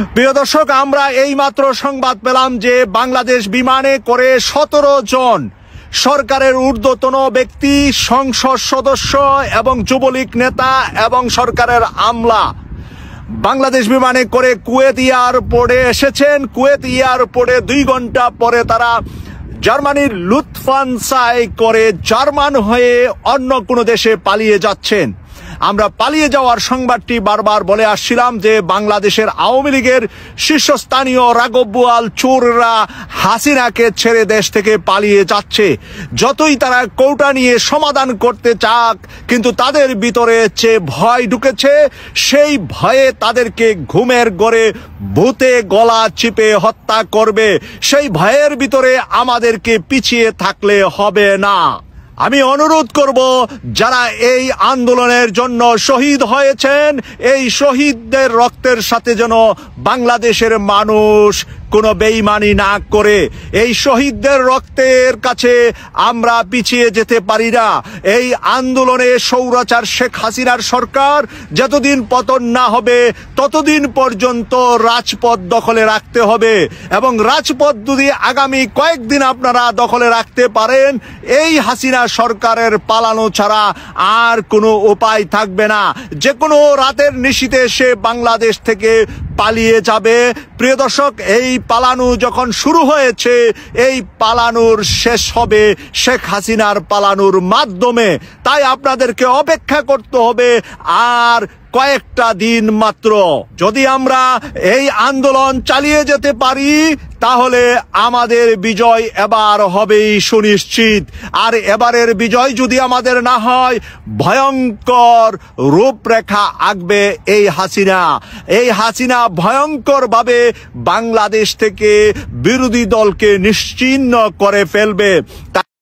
প্রিয় দর্শক, আমরা এইমাত্র সংবাদ পেলাম যে বাংলাদেশ বিমানে করে 17 জন সরকারের ঊর্ধ্বতন ব্যক্তি, সংসদ সদস্য এবং যুবলীগ নেতা এবং সরকারের আমলা বাংলাদেশ বিমানে করে কুয়েত এয়ারপোর্টে এসেছেন। কুয়েত এয়ারপোর্টে 2 ঘন্টা পরে তারা জার্মানির লুফথানসায় করে জার্মান হয়ে অন্য কোনো দেশে পালিয়ে যাচ্ছেন। আমরা পালিয়ে যাওয়ার সংবাদটি বারবার বলে আসছিলাম যে বাংলাদেশের আওয়ামী লীগের শীর্ষস্থানীয় রাঘব বোয়াল চোররা হাসিনাকে ছেড়ে দেশ থেকে পালিয়ে যাচ্ছে। যতই তারা কৌটা নিয়ে সমাধান করতে চাক, কিন্তু তাদের ভিতরে যে ভয় ঢুকেছে, সেই ভয়ে তাদেরকে ঘুমের ঘরে ভূতে গলা চিপে হত্যা করবে। সেই ভয়ের ভিতরে আমাদেরকে পিছিয়ে থাকলে হবে না। আমি অনুরোধ করব, যারা এই আন্দোলনের জন্য শহীদ হয়েছেন, এই শহীদদের রক্তের সাথে যেন বাংলাদেশের মানুষ কোনো বেইমানি না করে। এই শহীদদের রক্তের কাছে আমরা পিছিয়ে যেতে পারি না। এই আন্দোলনে স্বৈরাচার শেখ হাসিনার সরকার যতদিন পতন না হবে ততদিন পর্যন্ত রাজপথ দখলে রাখতে হবে, এবং রাজপথ যদি আগামী কয়েকদিন আপনারা দখলে রাখতে পারেন, এই হাসিনা সরকারের পালানো ছাড়া আর কোনো উপায় থাকবে না। যে কোনো রাতের নিশীথে সে বাংলাদেশ থেকে পালিয়ে যাবে। প্রিয় দর্শক, এই পালানো যখন শুরু হয়েছে, এই পালানোর শেষ হবে শেখ হাসিনার পালানোর মাধ্যমে। তাই আপনাদেরকে অপেক্ষা করতে হবে আর কয়েকটা দিন মাত্র। যদি আমরা এই আন্দোলন চালিয়ে যেতে পারি, তাহলে আমাদের বিজয় এবার হবেই সুনিশ্চিত। আর এবারের বিজয় যদি আমাদের না হয়, ভয়ঙ্কর রূপরেখা আঁকবে এই হাসিনা। এই হাসিনা ভয়ঙ্করভাবে বাংলাদেশ থেকে বিরোধী দলকে নিশ্চিহ্ন করে ফেলবে।